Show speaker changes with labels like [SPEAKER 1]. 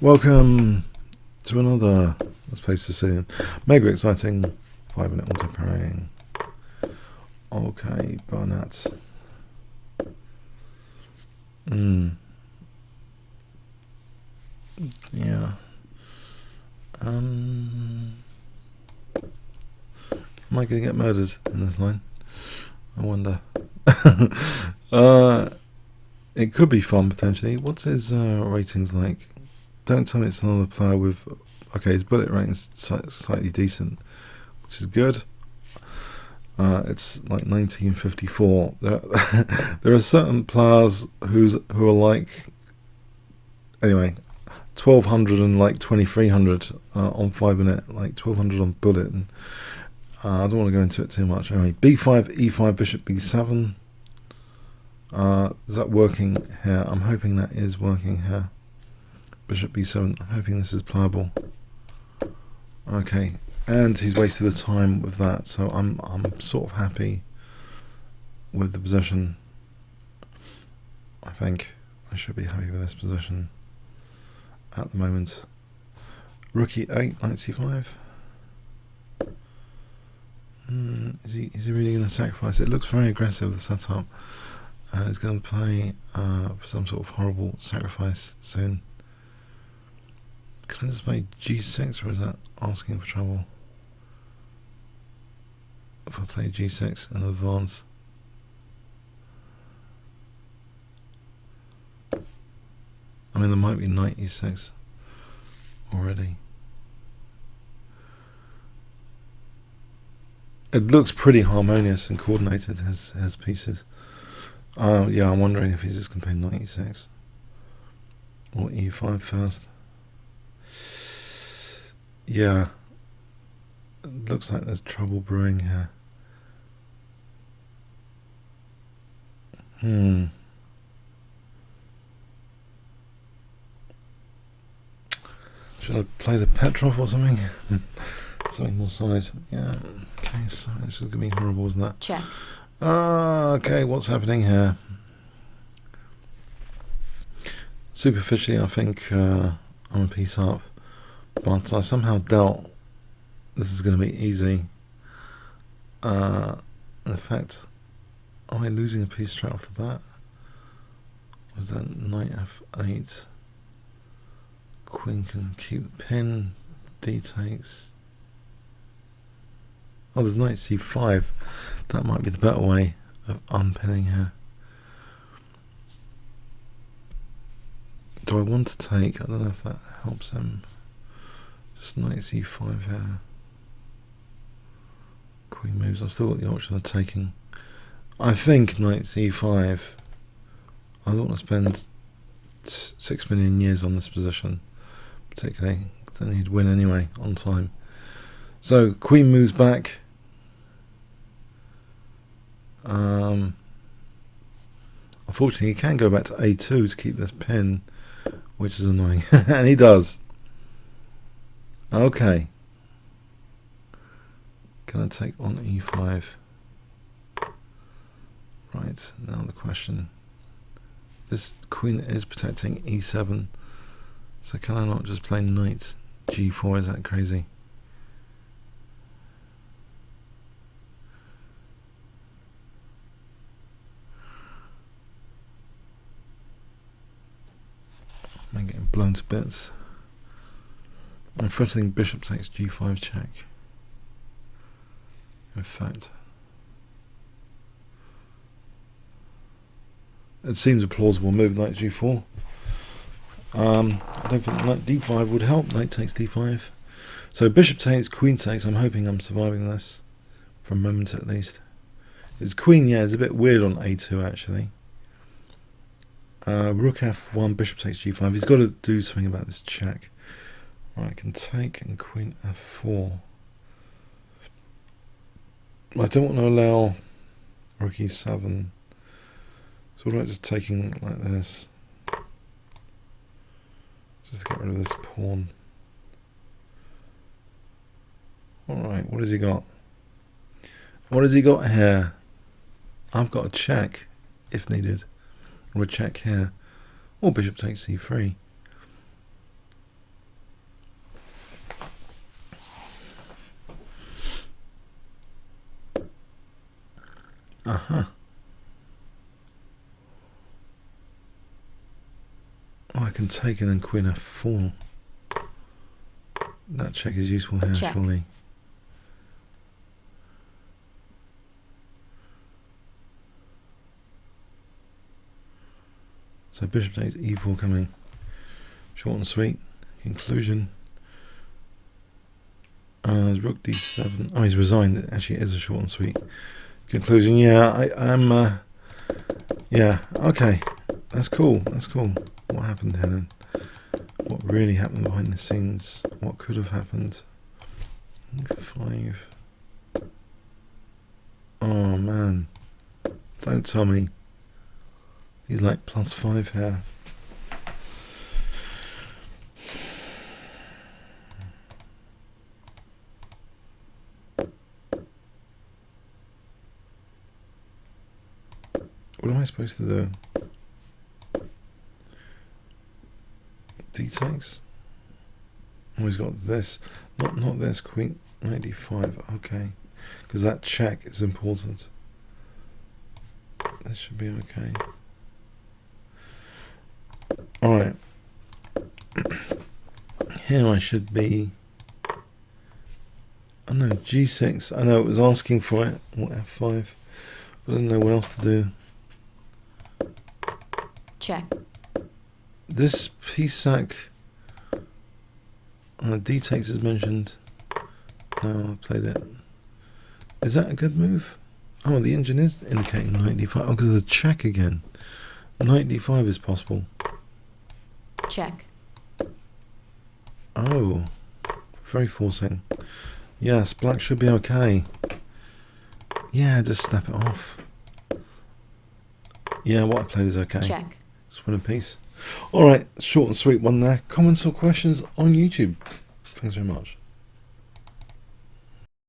[SPEAKER 1] Welcome to another Let's Play Sicilian. Mega exciting 5-minute auto parrying. Okay, bernat. Yeah. Am I going to get murdered in this line? I wonder. It could be fun potentially. What's his ratings like? Don't tell me it's another player with. Okay, his bullet rating's slightly decent, which is good. It's like 1954. There are certain players who are like, anyway, 1200 and like 2300 on 5-minute, like 1200 on bullet. And, I don't want to go into it too much. Anyway, B5, E5, Bishop B7. Is that working here? I'm hoping that is working here. Bishop B7. I'm hoping this is playable. Okay, and he's wasted the time with that, so I'm sort of happy with the position. I think I should be happy with this position at the moment. Rook E8, Knight C5. Is he really going to sacrifice? It looks very aggressive, the setup. He's going to play for some sort of horrible sacrifice soon. Can I just play G6, or is that asking for trouble? If I play G6 and advance. I mean, there might be Knight E6 already. It looks pretty harmonious and coordinated, his pieces. Yeah, I'm wondering if he's just going to play Knight E6 or E5 first. Yeah, it looks like there's trouble brewing here. Should I play the Petrov or something? Something more solid. Yeah. Okay, so this is going to be horrible, isn't that?
[SPEAKER 2] Check.
[SPEAKER 1] Okay, what's happening here? Superficially, I think I'm a piece up, but I somehow doubt this is going to be easy. In fact, am I losing a piece straight off the bat? Was that Knight F8? Queen can keep the pin. D takes. Oh, there's Knight C5. That might be the better way of unpinning here. Do I want to take? I don't know if that helps him. Just Knight C5 here. Queen moves. I've still got the option of taking. I think Knight C5. I don't want to spend 6 million years on this position, particularly because then he'd win anyway on time. So Queen moves back. Unfortunately, he can go back to A2 to keep this pin, which is annoying, and he does. Okay. Can I take on E5? Right, now the question. This queen is protecting E7, so can I not just play Knight G4? Is that crazy? I'm getting blown to bits. I'm threatening bishop takes G5 check. In fact, it seems a plausible move, Knight G4. I don't think Knight D5 would help. Knight takes D5. So bishop takes, queen takes. I'm hoping I'm surviving this for a moment at least. His queen, yeah, is a bit weird on A2 actually. Rook F1, bishop takes G5. He's got to do something about this check. Right, I can take and queen F4. I don't want to allow Rook E7. So what about just taking like this? Just to get rid of this pawn. Alright, what has he got? What has he got here? I've got a check, if needed. Or a check here. Or bishop takes C3. Oh, I can take and then queen f4. That check is useful here,
[SPEAKER 2] Check.
[SPEAKER 1] surely. So bishop takes e4 coming. Short and sweet. Conclusion. Rook d7. Oh, he's resigned. Actually, it is a short and sweet conclusion. Yeah, I'm. Yeah, okay. That's cool. That's cool. What happened here then? What really happened behind the scenes? What could have happened? 5. Oh man. Don't tell me. He's like +5 here. What am I supposed to do? D takes? Oh, he's got this. Not this. Queen 95. Okay. Because that check is important. That should be okay. Alright. Here I should be. I know, G6. I know it was asking for it. What, F5? But I didn't know what else to do.
[SPEAKER 2] Check.
[SPEAKER 1] This piece sack. D takes is mentioned. No, I played it. Is that a good move? Oh, the engine is indicating knight d5. Oh, because of the check again. Knight d5 is possible.
[SPEAKER 2] Check.
[SPEAKER 1] Oh, very forcing. Yes, black should be okay. Yeah, just snap it off. Yeah, what I played is okay.
[SPEAKER 2] Check.
[SPEAKER 1] Just win in peace. Alright, short and sweet one there. Comments or questions on YouTube. Thanks very much.